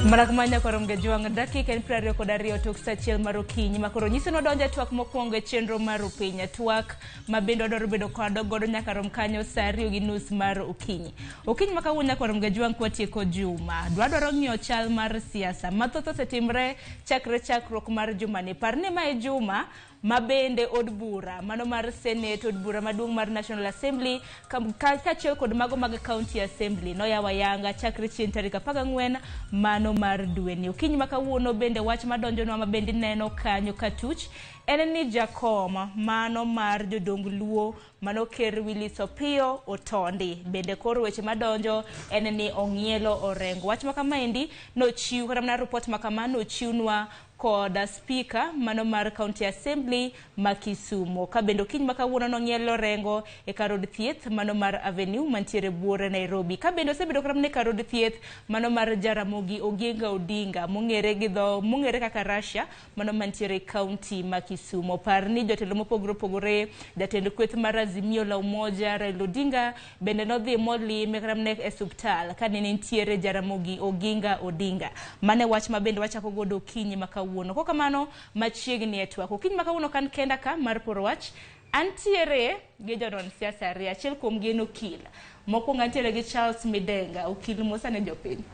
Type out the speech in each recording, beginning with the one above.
Marakamanya korom Gajwang dakika en 22 tok sachiel mar okinyi makoro nyiso no donja twak mokwongo e chenro mar piny twak mabendo odoro bedo kod godo nyaka rom kanyo saa 2:30 mar okinyi. Okinyi makawuonya korom Gajwang kwatieko juma. Dwaro ng'iyo chal mar siasa mathoth osetimre chakruok mar juma ni. Parni ma e juma mabende od bura mano mar Senate od bura maduong' mar National Assembly kachiel kod mago mag County Assembly no yawa yanga chakre chien tarik 14 mano mar dwe ni. Okinyi makawuono bende wach madonjonwa mabende neno kanyo katuch en ni jakom mano mar jodong Luo mano Ker Willis Opiyo Otondi bende koro weche madonjo en ni ong'ielo orengo. Wach makamaendi nochiw kata mana report makamano nochiwnwa kod speaker mano mar County Assembly ma Kisumu. Kabendo okinyi makawuono nong'ielo orengo e karod thieth mano mar Avenue mantiere buore Nairobi. Kabendo osebedo karamne karod thieth mano mar Jaramogi Oginga Odinga mong'ere kaka Russia mano mantiere County ma Kisumu. Parni jotelo mopogore jatend kweth mar Azimio la Umoja Raila Odinga bende nodhi molime karamne e osiptal kane nitiere Jaramogi Oginga Odinga. Mane wach mabende wachako godo okinyi makawuono. Koka mano machiegni e twak. Okinyi makawuono kan kenda ka mar poro wach antiere gi jonon siasa ariyo. Achiel kuom gi en okil. Mokwongo antiere gi Charles Midenga, okil mosane jopiny.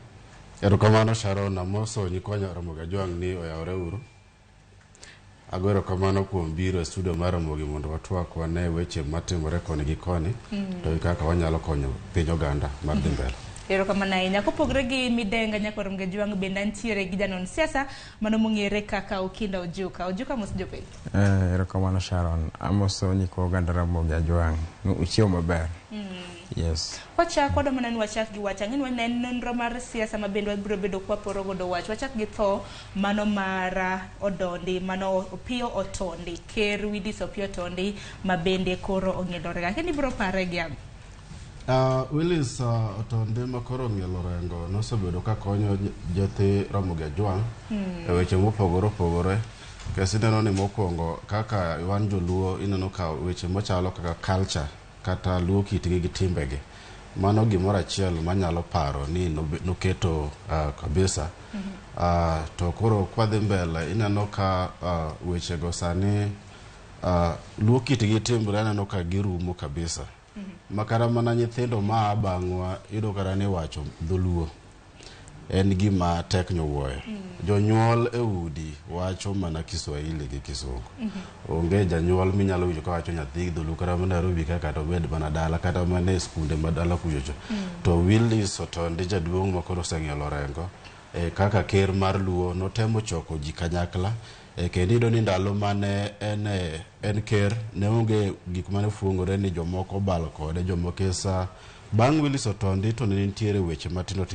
Erokamano Sharon Amoso nikonya Ramogi Gajwang ni oyawre uru. Agwero kamano kuom biro e studio mar Ramogi mondo watwak wane weche matimore koni gi koni to kaka wanyalo konyo piny oganda mar dhi mbele. Erokamano ahinya. Kopogre gi Midenga nyaka Ramogi Gajwang bende antiere gi janon siasa mano mong'ere kaka Okinda Ojuka. Ojuka mos jopiny. Erokamano Sharon Amoso nyiko oganda Ramogi Gajwang uchiew maber. Yes. Wachak wado mana ni wachak gi wach ang'en wanen nonro mar siasa mabende wabiro bedo kwa poro godo wach. Wachak gi tho mano mar Odondi mano Opiyo Otondi Ker Willis Opiyo Otondi mabende koro ong'ielo orengo. Kendo ibiro pare gi ang'o? Willis Otondi makoro ong'ielo orengo nosebedo ka konyo jothi Ramogi Gajwang e weche mopogore kasi neno ni mokwongo kaka wan joluo ineno ka weche mochalo kaka culture kata luo kitgi gi timbegi mano gimoro achiel manyalo paro ni noketo kabisa. To koro kwadhi mbele ineno ka weche go sani luo kitgi timbre ineno ka girumo kabisa. Makara mana nyithindo ma bang'wa yudo kara ni wacho dholuo en gima tek nyowuoyo. Jonyuol e udi wacho mana Kiswahili gi Kisungu. Onge janyuol minyalo winjo ka wacho nyathi dholuo kata mana Nairobi kaka to bed mana dala kata mana e skunde madala kujocho. To Willis Otondi jaduong' makoro oseng'ielo orengo kaka ker mar Luo notemo choko ji kanyakla kendo ni ndalo mane en ker ne onge gik mane fuongore ni jomoko bal kode jomoko sa bang' Willis Otondi to ne nitiere weche matindo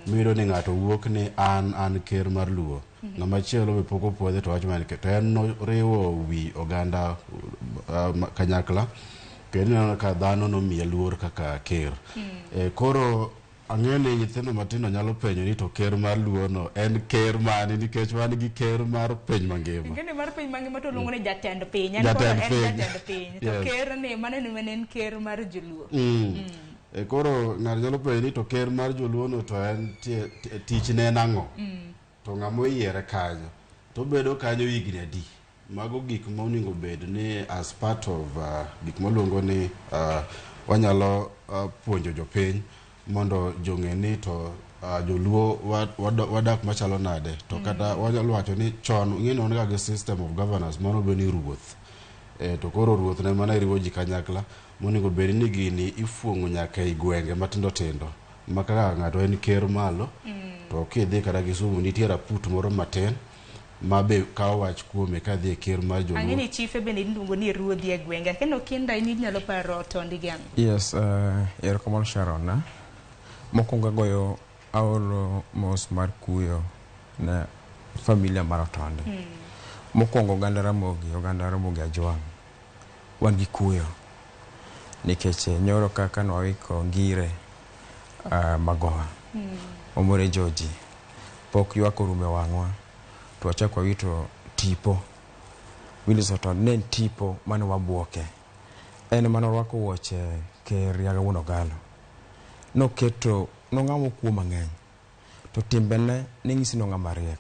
miyudo ni ng'ato wuok ni an ker mar Luo ng'ama chielo be pok opuodhe to wacho man to en noriwo wi oganda kanyakla kendo ka dhano nomiye luor kaka ker. Koro ang'eni nyithindo matindo nyalo penjo ni to ker mar Luo no en ker mane nikech wan gi ker mar piny mangima. Ngene mar piny mangima to luongo ni jatend piny. Jatend piny. To ker ni mane ni en ker mar joluo. Koro ng'ato nyalo penjo ni to ker mar joluo no to en tich ne nang'o. To ng'amo yiere kanyo to bedo kanyo higni adi. Mago gik monego bed ni as part of gik moluongo ni wanyalo puonjo jopiny mondo jong'e ni to joluo wadak machalo nade to kata wanyalo wacho ni chon ng'ino onega gi system of governance mano be ni ruoth. To koro ruoth ne mana riwo ji kanyakla monego bed ni gini ifuong'o nyaka i gwenge matindo maka ng'ato en ker malo to kidhi kata Kisumu nitie raput moro matin mabe kawo wach kuome kadhi e ker mar joluo. Ang'eni chife bende iluongo ni ruodhi e gwenge kendo Okinda ini nyalo paro Otondi gi ang'o? Yes, erokamano Sharon. Mokwongo goyo aolo mos mar kuyo na familia mar Otondi. Mokwongo oganda Ramogi Gajwang wan gi kuyo nikech nyoro kaka nwawiko ngire Magoha omore Joji pok ywak orume wang'wa to wachako wito tipo Willis Otondi ne tipo mane wabuoke en mano rwako wuoche ker yaga wuon Ogalo noketo nong'amo kuo mang'eny to timbene ning'isi no ng'ama riek.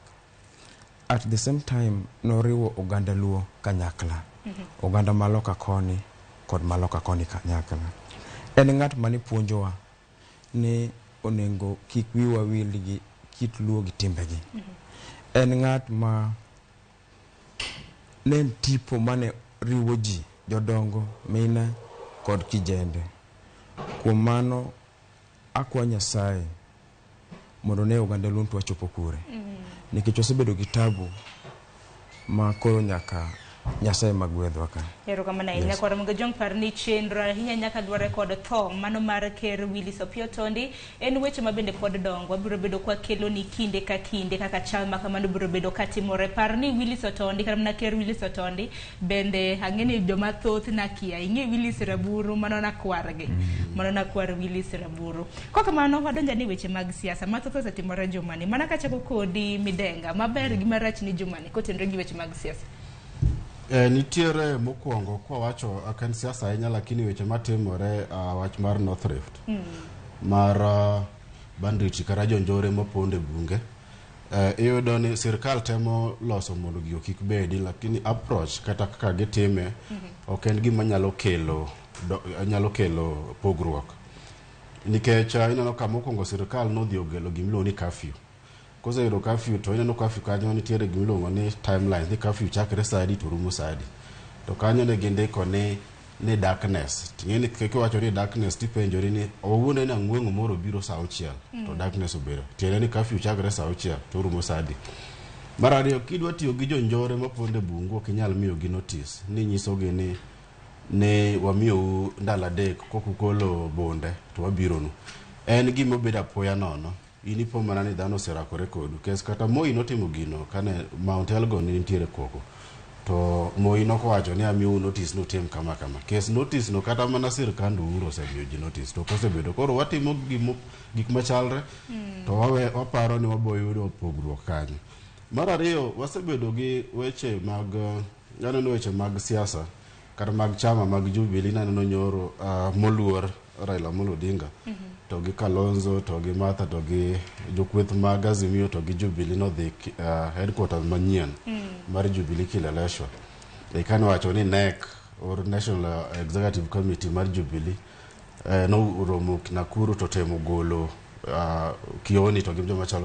At the same time noriwo oganda luo kanyakla, oganda maloka koni kod maloka koni kanyakla. En ng'at mane puonjowa ni onengo kik wiwa wil gi kit luo gi timbegi. En ng'at ma ne tipo mane riwo ji, jodongo, mine kod kijende. Kuom mano akwa Nyasaye mondo ne oganda luo to wachopo kure. Nikech osebedo gi tabu ma koro nyaka Nyasaye magwedhwa ka. Erokamano ahinya kod mga jong par ni chenro ahinya nyaka dware kod tho mano mar Ker Willis Opiyo Otondi en weche mabende pod dongo. Wabiro bedo kwa kelo ni kinde ka kinde kaka chal ma kamano biro bedo katimore. Par ni Willis Otondi kata mana Ker Willis Otondi bende ang'eni joma thoth nakia ing'e Willis Raburu mano nakwargi. Mano nakwar Willis Raburu. Kwa kamano wadonja ni weche mag siasa mathoth osetimore jumani. Mana kachako kodi Midenga maber gi marach ni jumani kotenre gi weche mag siasa. Nitiere mokwongo kwa wacho akan siasa ahinya lakini weche matimore wach mar North Rift mar banditi kara jonjore moponde bunge. Iyudo ni sirkal temo loso mondo gigo kik bedi lakini approach kata kaka gitime ok en gima nyalo kelo pogruok. Nikech ineno ka mokwongo sirkal nodhi ogelo gimlo ni curfew. Kosa yero curfew to ineno curfew kanyo nitiere gimilongo ni timeline ni curfew chakre sadi to rumo sadi. To kanyo ne gindiko ni darkness. Tingeni keke wacho ni darkness tipenjori ni owuone na ngwengo moro biro saa 6 to darkness obiro. Tiende ni curfew chakre saa 6 to rumo sadi. Mara ariyo kidwa tiyo gi jonjore moponde bungu ok inyal miyo gi notice ni nyisogi ni ne wamiyo ndala dek kokukolo bonde to wabiro nu. En gima obedo apoya nono. Inipo mana ni dhano serakore kodu. Kes kata Moi notimo gino kane Mount Elgon nitiere koko. To Moi nokowacho ni amiyo notice notim kama. Kes notice no kata mana sirkand Uhuru osemiyo ji notice. To kosebedo koro watimo gik machalre to waparo ni waboyudo pogruok kanyo. Mar ariyo wasebedo gi weche mag siasa kata mag chama mag Jubilee naneno nyoro moluor Raila Amolo Odinga. To gi Kalonzo to gi Martha to gi jokweth mag Azimio to gi Jubilee no dhi headquarters manyien mar Jubilee Kileleshwa. Ikano wacho ni NEC or National Executive Committee mar Jubilee no romo Nakuru to temo golo kioni to gi joma chalo